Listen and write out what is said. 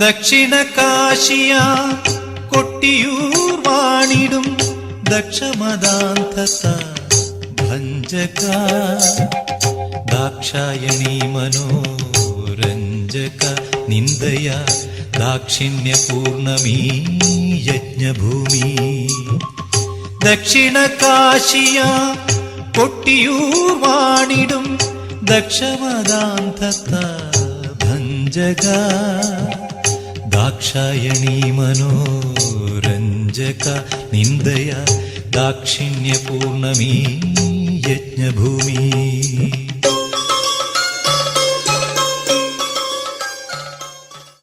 Dakshina കാശിയ Kottiyoor വാണിടും ദക്ഷമദാന്തത ഭഞ്ജക ദാക്ഷായണീ മനോരഞ്ജക നിന്ദയ ദാക്ഷിണ്യപൂർണമീ യജ്ഞഭൂമി. Dakshina കാശിയ Kottiyoor വാണിടും ദക്ഷമദാന്തത ഭഞ്ജക ദാക്ഷായണീ മനോരഞ്ജക നിന്ദയ ദാക്ഷിണ്യപൂർണമീ യജ്ഞഭൂമി.